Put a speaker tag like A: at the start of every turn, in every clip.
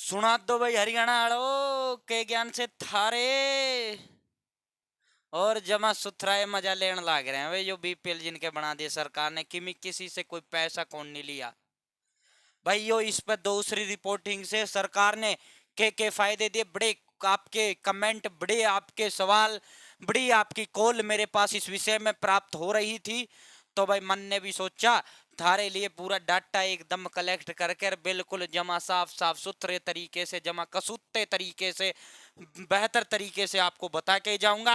A: सुना दो भाई हरियाणा वालों के ज्ञान से थारे और जमा सुथराए मजा लेने लग रहे हैं भाई। जो बीपीएल जिनके बना दिए सरकार ने, किसी से कोई पैसा कौन नहीं लिया भाई। यो इस पर दूसरी रिपोर्टिंग से सरकार ने के फायदे दिए। बड़े आपके कमेंट, बड़े आपके सवाल, बड़ी आपकी कॉल मेरे पास इस विषय में प्राप्त हो रही थी। तो भाई मन ने भी सोचा थारे लिए पूरा डाटा एकदम कलेक्ट करके बिल्कुल जमा साफ साफ सुथरे तरीके से, जमा कसूते तरीके से, बेहतर तरीके से आपको बता के जाऊंगा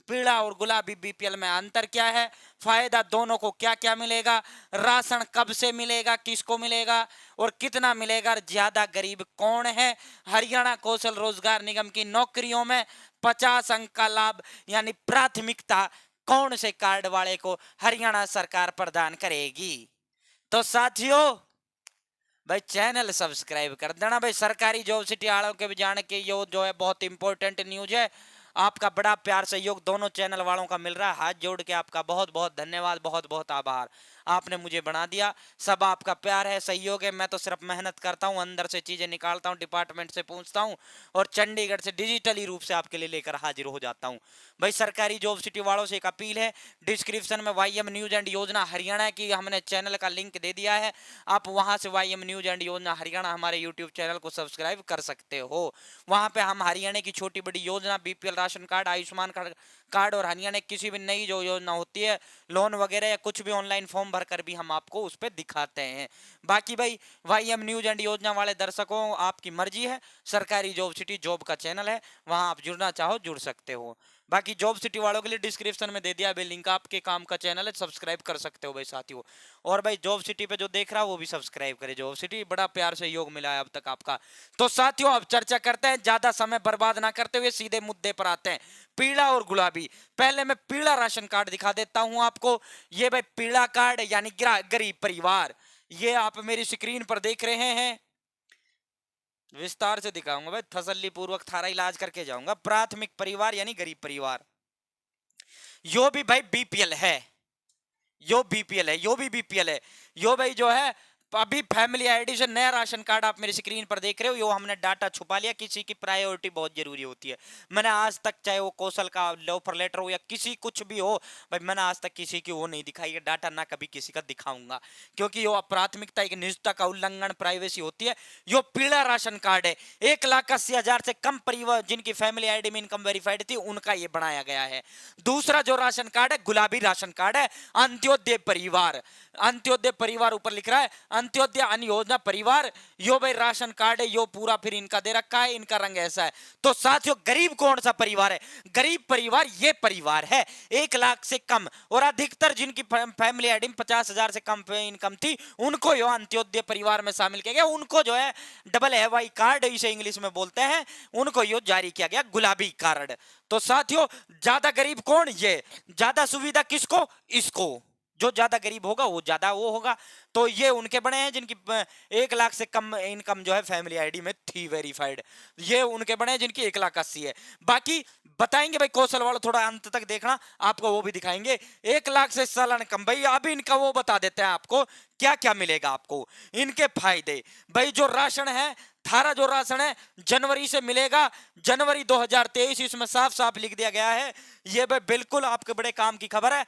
A: पीला और गुलाबी बीपीएल में अंतर क्या है, फायदा दोनों को क्या क्या मिलेगा, राशन कब से मिलेगा, किसको मिलेगा और कितना मिलेगा, ज्यादा गरीब कौन है। हरियाणा कौशल रोजगार निगम की नौकरियों में 50 अंक का लाभ यानी प्राथमिकता कौन से कार्ड वाले को हरियाणा सरकार प्रदान करेगी। तो साथियों भाई चैनल सब्सक्राइब कर देना भाई। सरकारी जॉब सिटी वालों के भी जाने के यो जो है बहुत इंपॉर्टेंट न्यूज है। आपका बड़ा प्यार सहयोग दोनों चैनल वालों का मिल रहा है। हाथ जोड़ के आपका बहुत बहुत धन्यवाद, बहुत बहुत आभार। आपने मुझे बना दिया, सब आपका प्यार है, सहयोग है। मैं तो सिर्फ मेहनत करता हूं, अंदर से चीजें निकालता हूं, डिपार्टमेंट से पूछता हूं और चंडीगढ़ से डिजिटली रूप से आपके लिए लेकर हाजिर हो जाता हूं। भाई सरकारी जॉब सिटी वालों से एक अपील है, डिस्क्रिप्शन में वाईएम न्यूज एंड योजना हरियाणा की हमने चैनल का लिंक दे दिया है। आप वहां से वाईएम न्यूज एंड योजना हरियाणा हमारे यूट्यूब चैनल को सब्सक्राइब कर सकते हो। वहां पे हम हरियाणा की छोटी बड़ी योजना, BPL ration card, Ayushman card और हरियाणा की किसी भी नई जो योजना होती है, लोन वगैरह या कुछ भी ऑनलाइन फॉर्म भरकर भी हम आपको उस पर दिखाते हैं। बाकी भाई वाईएम न्यूज एंड योजना वाले दर्शकों आपकी मर्जी है, सरकारी जॉब सिटी जॉब का चैनल है, वहां आप जुड़ना चाहो जुड़ सकते हो। बाकी जॉब सिटी वालों के लिए डिस्क्रिप्शन में दे दिया भाई लिंक, आपके काम का चैनल है, सब्सक्राइब कर सकते हो भाई साथियों। और भाई जॉब सिटी पे जो देख रहा है वो भी सब्सक्राइब करे। जॉब सिटी बड़ा प्यार से योग मिला है अब तक आपका। तो साथियों अब चर्चा करते हैं, ज्यादा समय बर्बाद ना करते हुए सीधे मुद्दे पर आते हैं। पीला और गुलाबी। पहले मैं पीला राशन कार्ड दिखा देता हूं आपको। ये भाई पीला कार्ड यानी गरीब परिवार, ये आप मेरी स्क्रीन पर देख रहे हैं। विस्तार से दिखाऊंगा भाई, तसल्ली पूर्वक थारा इलाज करके जाऊंगा। प्राथमिक परिवार यानी गरीब परिवार, यो भी भाई बीपीएल है, यो बीपीएल है, यो भी बीपीएल है। यो भाई जो है अभी फैमिली आईडी से नया राशन कार्ड आप मेरी स्क्रीन पर देख रहे हो, यो हमने डाटा छुपा लिया। किसी की प्रायोरिटी बहुत जरूरी होती है। मैंने आज तक चाहे वो कौशल का ऑफर लेटर हो या किसी कुछ भी हो भाई, मैंने आज तक किसी की वो नहीं दिखाई है डाटा, ना कभी किसी का दिखाऊंगा, क्योंकि यो प्राथमिकता एक निजता का उल्लंघन, प्राइवेसी होती है। यो पीला राशन कार्ड है, 1,80,000 से कम परिवार जिनकी फैमिली आईडी में इनकम वेरीफाइड थी उनका ये बनाया गया है। दूसरा जो राशन कार्ड है गुलाबी राशन कार्ड है, अंत्योदय परिवार। अंत्योदय परिवार ऊपर लिख रहा है, अंत्योदय अन्य योजना परिवार। यो भाई राशन कार्ड है, यो पूरा फिर इनका दे रखा है, इनका रंग ऐसा है। तो साथियों गरीब कौन सा परिवार है? गरीब परिवार ये परिवार है 1 लाख से कम और अधिकतर जिनकी फैमिली आईडी में 50,000 से कम इनकम थी उनको यो अंत्योदय परिवार में शामिल किया गया। उनको जो है डबल एवाई कार्ड इसे इंग्लिश में बोलते हैं, उनको यो जारी किया गया गुलाबी कार्ड। तो साथियों ज्यादा गरीब कौन? ये ज्यादा सुविधा किसको? इसको। जो ज्यादा गरीब होगा वो ज्यादा वो होगा। तो ये उनके बने हैं जिनकी 1 लाख से कम इनकम जो है फैमिली आईडी में थी वेरीफाइड। ये उनके बने हैं जिनकी 1,80,000 है। बाकी बताएंगे भाई कौशल वालों, थोड़ा अंत तक देखना, आपको वो भी दिखाएंगे। 1 लाख से सालाना कम, भाई अभी इनका वो बता देते हैं आपको क्या क्या मिलेगा आपको, इनके फायदे। भाई जो राशन है, थारा जो राशन है जनवरी से मिलेगा, जनवरी 2023, इसमें साफ साफ लिख दिया गया है। ये भाई बिल्कुल आपके बड़े काम की खबर है।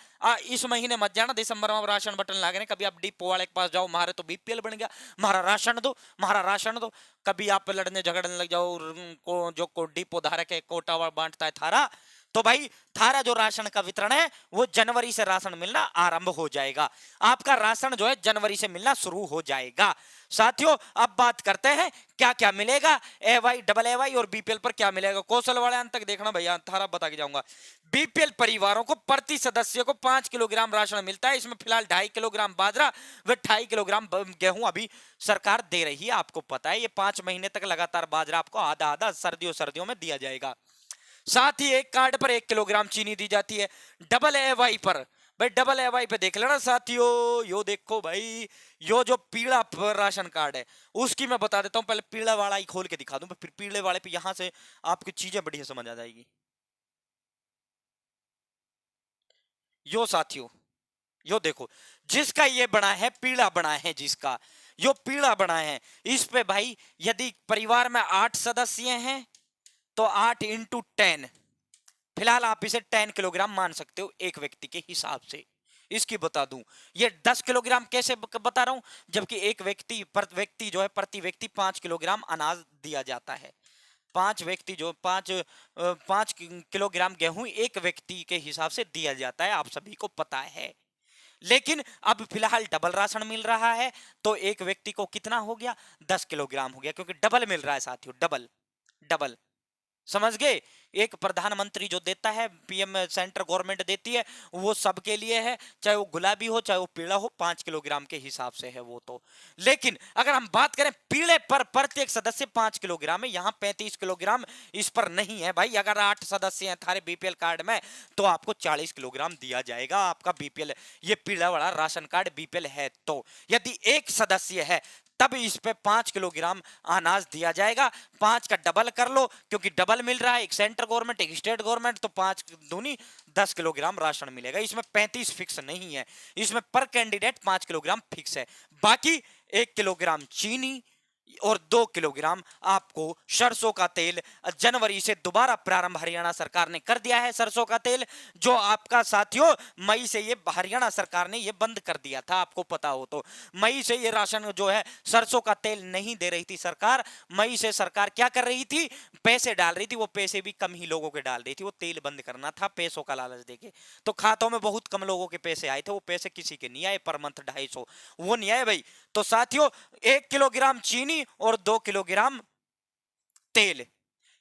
A: इस महीने मत जाना, दिसंबर में राशन बटन लागे ना, कभी आप डिपो वाले के पास जाओ, मारे तो बीपीएल बन गया, मारा राशन दो, मारा राशन दो। कभी आप लड़ने झगड़ने लग जाओ जो डिपो धारक है, कोटा बांटता है थारा, तो भाई थारा जो राशन का वितरण है वो जनवरी से राशन मिलना आरंभ हो जाएगा। आपका राशन जो है जनवरी से मिलना शुरू हो जाएगा। साथियों अब बात करते हैं क्या क्या मिलेगा, एवाई, डबल एवाई और बीपीएल पर क्या मिलेगा। कौशल वाले अंत तक देखना भैया, थारा बता के जाऊंगा। बीपीएल परिवारों को प्रति सदस्य को 5 किलोग्राम राशन मिलता है। इसमें फिलहाल 2.5 किलोग्राम बाजरा व 2.5 किलोग्राम गेहूं अभी सरकार दे रही है। आपको पता है ये 5 महीने तक लगातार बाजरा आपको आधा आधा सर्दियों में दिया जाएगा। साथ ही एक कार्ड पर 1 किलोग्राम चीनी दी जाती है। डबल एवाई पर भाई, डबल एवाई पे देख लेना साथियों, यो देखो भाई, यो जो पीला राशन कार्ड है उसकी मैं बता देता हूं। पहले पीला वाला ही खोल के दिखा दूं, फिर पीले वाले पे यहां से आपकी चीजें बढ़िया समझ आ जाएगी। यो साथियों, यो देखो, जिसका ये बना है पीला बना है, जिसका यो पीला बना है, इस पे भाई यदि परिवार में 8 सदस्य हैं तो 8 इंटू 10, फिलहाल आप इसे 10 किलोग्राम मान सकते हो एक व्यक्ति के हिसाब से। इसकी बता दूं, ये 10 किलोग्राम कैसे बता रहा हूं, जबकि एक व्यक्ति जो है प्रति व्यक्ति 5 किलोग्राम अनाज दिया जाता है। 5 किलोग्राम गेहूं एक व्यक्ति के हिसाब से दिया जाता है, आप सभी को पता है। लेकिन अब फिलहाल डबल राशन मिल रहा है, तो एक व्यक्ति को कितना हो गया, 10 किलोग्राम हो गया, क्योंकि डबल मिल रहा है साथियों, डबल डबल, समझ गए। एक प्रधानमंत्री जो देता है, पीएम सेंट्रल गवर्नमेंट देती है, वो सबके लिए है, चाहे वो गुलाबी हो चाहे वो पीला हो, 5 किलोग्राम के हिसाब से है वो तो। लेकिन अगर हम बात करें पीले पर, प्रत्येक सदस्य 5 किलोग्राम है, यहां 35 किलोग्राम इस पर नहीं है भाई। अगर 8 सदस्य हैं थारे बीपीएल कार्ड में तो आपको 40 किलोग्राम दिया जाएगा, आपका बीपीएल, ये पीला वाला राशन कार्ड बीपीएल है। तो यदि एक सदस्य है तब इस पे 5 किलोग्राम अनाज दिया जाएगा। 5 का डबल कर लो, क्योंकि डबल मिल रहा है, एक सेंट्रल गवर्नमेंट एक स्टेट गवर्नमेंट, तो 5 दूनी 10 किलोग्राम राशन मिलेगा। इसमें 35 फिक्स नहीं है, इसमें पर कैंडिडेट 5 किलोग्राम फिक्स है। बाकी 1 किलोग्राम चीनी और 2 किलोग्राम आपको सरसों का तेल जनवरी से दोबारा प्रारंभ हरियाणा सरकार ने कर दिया है। सरसों का तेल जो आपका साथियों मई से ये हरियाणा सरकार ने ये बंद कर दिया था, आपको पता हो तो। मई से ये राशन जो है सरसों का तेल नहीं दे रही थी सरकार। मई से सरकार क्या कर रही थी, पैसे डाल रही थी, वो पैसे भी कम ही लोगों के डाल रही थी, वो तेल बंद करना था पैसों का लालच देके। तो खातों में बहुत कम लोगों के पैसे आए थे, वो पैसे किसी के नहीं आए, पर मंथ 250, वो नहीं आए भाई। तो साथियों 1 किलोग्राम चीनी और 2 किलोग्राम तेल,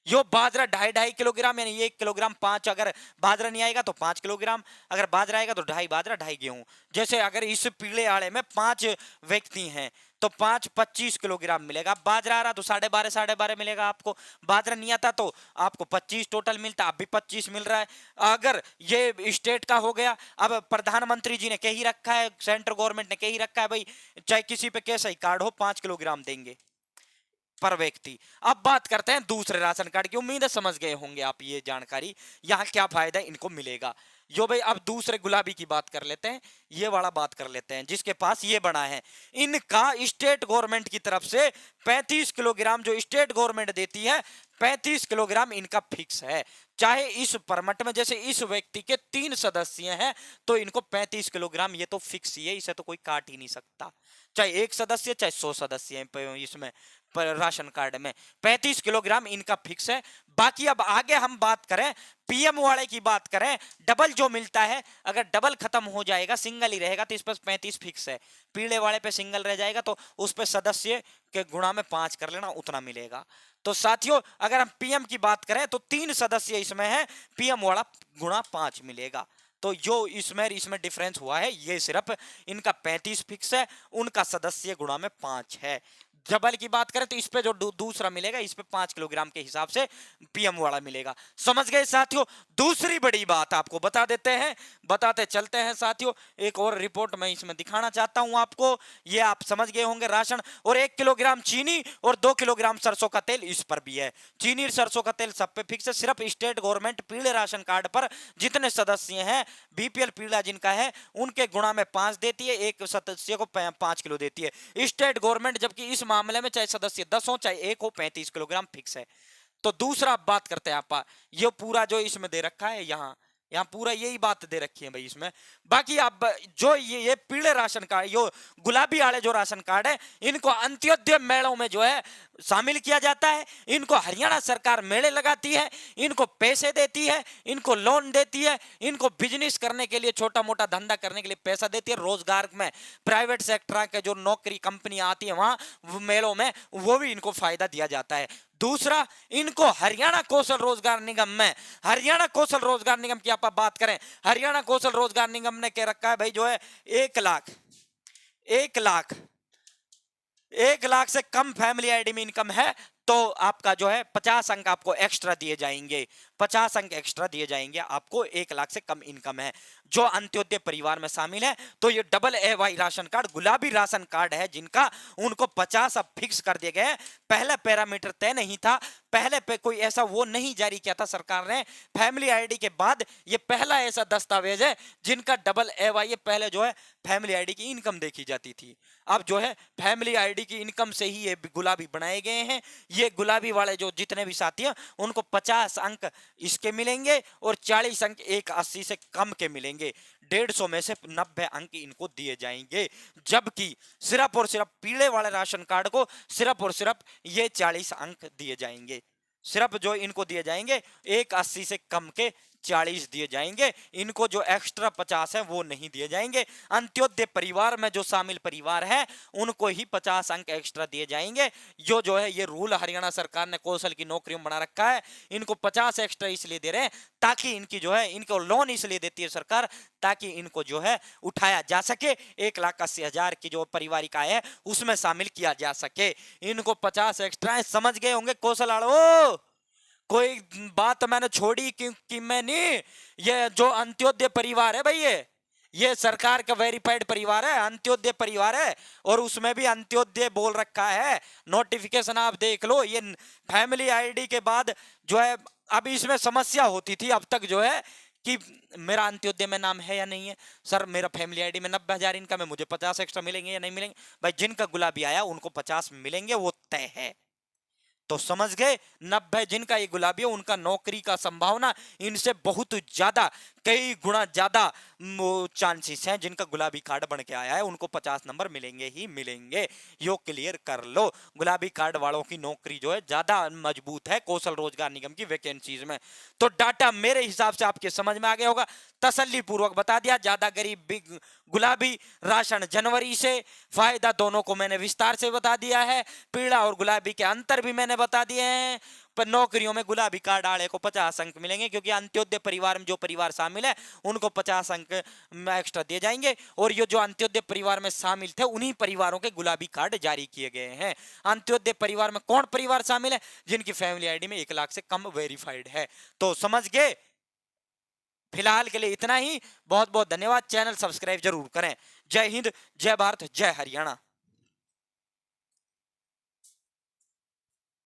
A: यो बाजरा 2.5 किलोग्राम, यानी 1 किलोग्राम 5, अगर बाजरा नहीं आएगा तो 5 किलोग्राम, अगर बाजरा आएगा तो 2.5 बाजरा 2.5 गेहूं। जैसे अगर इस पीले आड़े में 5 व्यक्ति हैं तो 5 25 किलोग्राम मिलेगा। बाजरा आ रहा तो 12.5 मिलेगा आपको, बाजरा नहीं आता तो आपको 25 टोटल मिलता, अब भी 25 मिल रहा है। अगर ये स्टेट का हो गया, अब प्रधानमंत्री जी ने कह ही रखा है, सेंट्रल गवर्नमेंट ने कह ही रखा है भाई, चाहे किसी पे कैसा ही कार्ड हो 5 किलोग्राम देंगे पर व्यक्ति। अब बात करते हैं दूसरे राशन कार्ड की, उम्मीद है समझ गए होंगे आप ये जानकारी, यहाँ क्या फायदा इनको मिलेगा। जो भाई अब दूसरे गुलाबी की बात कर लेते हैं, ये वाला बात कर लेते हैं जिसके पास ये बना है। इनका स्टेट गवर्नमेंट की तरफ से 35 किलोग्राम जो स्टेट गवर्नमेंट देती है, 35 किलोग्राम इनका फिक्स है। चाहे इस परमट में जैसे इस व्यक्ति के 3 सदस्य हैं तो इनको 35 किलोग्राम ये तो फिक्स ही है, इसे तो कोई काट ही नहीं सकता, चाहे एक सदस्य चाहे 100 सदस्य हैं इसमें पर राशन कार्ड में 35 किलोग्राम इनका फिक्स है। बाकी अब आगे हम बात करें पीएम वाले की बात करें, डबल जो मिलता है, अगर डबल खत्म हो जाएगा सिंगल ही रहेगा तो इस पर 35 फिक्स है। पीले वाले पे सिंगल रह जाएगा तो उस पे सदस्य के गुणा में 5 कर लेना, उतना मिलेगा। तो साथियों अगर हम पीएम की बात करें तो 3 सदस्य इसमें है, पीएम वाला गुणा 5 मिलेगा। तो जो इसमें डिफरेंस हुआ है ये सिर्फ इनका 35 फिक्स है, उनका सदस्य गुणा में 5 है। डबल की बात करें तो इस पे जो दूसरा मिलेगा इस पे 5 किलोग्राम के हिसाब से पीएम वाला मिलेगा। समझ गए साथियों। दूसरी बड़ी बात आपको बता देते हैं, बताते चलते हैं साथियों, एक और रिपोर्ट मैं इसमें दिखाना चाहता हूं आपको, ये आप समझ गए होंगे राशन और 1 किलोग्राम चीनी और 2 किलोग्राम सरसों का तेल इस पर भी है। चीनी और सरसों का तेल सब पे फिक्स है, सिर्फ स्टेट गवर्नमेंट पीले राशन कार्ड पर जितने सदस्य हैं बीपीएल पीला जिनका है उनके गुणा में 5 देती है, एक सदस्य को 5 किलो देती है स्टेट गवर्नमेंट, जबकि इस मामले में चाहे सदस्य 10 हो चाहे 1 हो 35 किलोग्राम फिक्स है। तो दूसरा बात करते हैं आप, ये पूरा जो इसमें दे रखा है यहाँ पूरा यही बात दे रखी है भाई इसमें। बाकी आप जो ये पीले राशन कार्ड, यो गुलाबी वाले जो राशन कार्ड है, इनको अंत्योदय मेलों में जो है शामिल किया जाता है। इनको हरियाणा सरकार मेले लगाती है, इनको पैसे देती है, इनको लोन देती है, इनको बिजनेस करने के लिए छोटा मोटा धंधा करने के लिए पैसा देती है। रोजगार में प्राइवेट सेक्टर के जो नौकरी कंपनियां आती है वहां मेलों में, वो भी इनको फायदा दिया जाता है। दूसरा, इनको हरियाणा कौशल रोजगार निगम में, हरियाणा कौशल रोजगार निगम की आप बात करें, हरियाणा कौशल रोजगार निगम ने कह रखा है भाई जो है 1 लाख से कम फैमिली आईडी में इनकम है तो आपका जो है 50 अंक आपको एक्स्ट्रा दिए जाएंगे, 50 अंक एक्स्ट्रा दिए जाएंगे आपको 1 लाख से कम इनकम है जो अंत्योदय परिवार में शामिल है। तो ये double A Y ration card गुलाबी राशन कार्ड है जिनका, उनको 50 अब फिक्स कर दिए गए हैं। पहले पैरामीटर तय नहीं था, पहले पे कोई ऐसा वो नहीं जारी किया था सरकार ने। फैमिली आईडी के बाद ये पहला ऐसा दस्तावेज है जिनका डबल ए वाई, ये पहले जो है फैमिली आईडी की इनकम देखी जाती थी, अब जो है फैमिली आईडी की इनकम से ही ये गुलाबी बनाए गए हैं। ये गुलाबी वाले जो जितने भी साथी हैं उनको 50 अंक इसके मिलेंगे और 40 अंक 180 से कम के मिलेंगे। 150 में से 90 अंक इनको दिए जाएंगे, जबकि सिर्फ और सिर्फ पीले वाले राशन कार्ड को सिर्फ और सिर्फ ये 40 अंक दिए जाएंगे। सिर्फ जो इनको दिए जाएंगे 180 से कम के 40 दिए जाएंगे, इनको जो एक्स्ट्रा 50 है वो नहीं दिए जाएंगे। अंत्योदय परिवार में जो शामिल परिवार है उनको ही 50 अंक एक्स्ट्रा दिए जाएंगे। जो है ये रूल हरियाणा सरकार ने कौशल की नौकरियों में बना रखा है। इनको 50 एक्स्ट्रा इसलिए दे रहे हैं ताकि इनकी जो है, इनको लोन इसलिए देती है सरकार ताकि इनको जो है उठाया जा सके, 1,80,000 की जो पारिवारिक आय है उसमें शामिल किया जा सके। इनको 50 एक्स्ट्रा है, समझ गए होंगे कौशल आड़ो। कोई बात मैंने छोड़ी कि मैं नहीं, ये जो अंत्योदय परिवार है भाई, ये सरकार का वेरीफाइड परिवार है, अंत्योदय परिवार है, और उसमें भी अंत्योदय बोल रखा है। नोटिफिकेशन आप देख लो। ये फैमिली आईडी के बाद जो है, अभी इसमें समस्या होती थी अब तक जो है कि मेरा अंत्योदय में नाम है या नहीं है, सर मेरा फैमिली आईडी में 90,000 इनकम है, मुझे 50 एक्स्ट्रा मिलेंगे या नहीं मिलेंगे। भाई जिनका गुलाबी आया उनको 50 मिलेंगे, वो तय है। तो समझ गए, 90 जिनका ये गुलाबी है उनका नौकरी का संभावना इनसे बहुत ज्यादा, कई गुना ज्यादा चांसेस हैं। जिनका गुलाबी कार्ड बन के आया है उनको 50 नंबर मिलेंगे ही मिलेंगे। यो क्लियर कर लो, गुलाबी कार्ड वालों की नौकरी जो है ज्यादा मजबूत है कौशल रोजगार निगम की वैकेंसीज में। तो डाटा मेरे हिसाब से आपके समझ में आ गया होगा, तसल्ली पूर्वक बता दिया। ज्यादा गरीब गुलाबी राशन जनवरी से, फायदा दोनों को मैंने विस्तार से बता दिया है, पीला और गुलाबी के अंतर भी मैंने बता दिए हैं। पर नौकरियों में गुलाबी कार्ड वाले को 50 अंक मिलेंगे क्योंकि अंत्योदय परिवार में जो परिवार शामिल है उनको 50 अंक एक्स्ट्रा दिए जाएंगे, और ये जो अंत्योदय परिवार में शामिल थे उन्हीं परिवारों के गुलाबी कार्ड जारी किए गए हैं। अंत्योदय परिवार में कौन परिवार शामिल है? जिनकी फैमिली आईडी में 1 लाख से कम वेरीफाइड है। तो समझ गए। फिलहाल के लिए इतना ही, बहुत बहुत धन्यवाद। चैनल सब्सक्राइब जरूर करें। जय हिंद, जय भारत, जय हरियाणा।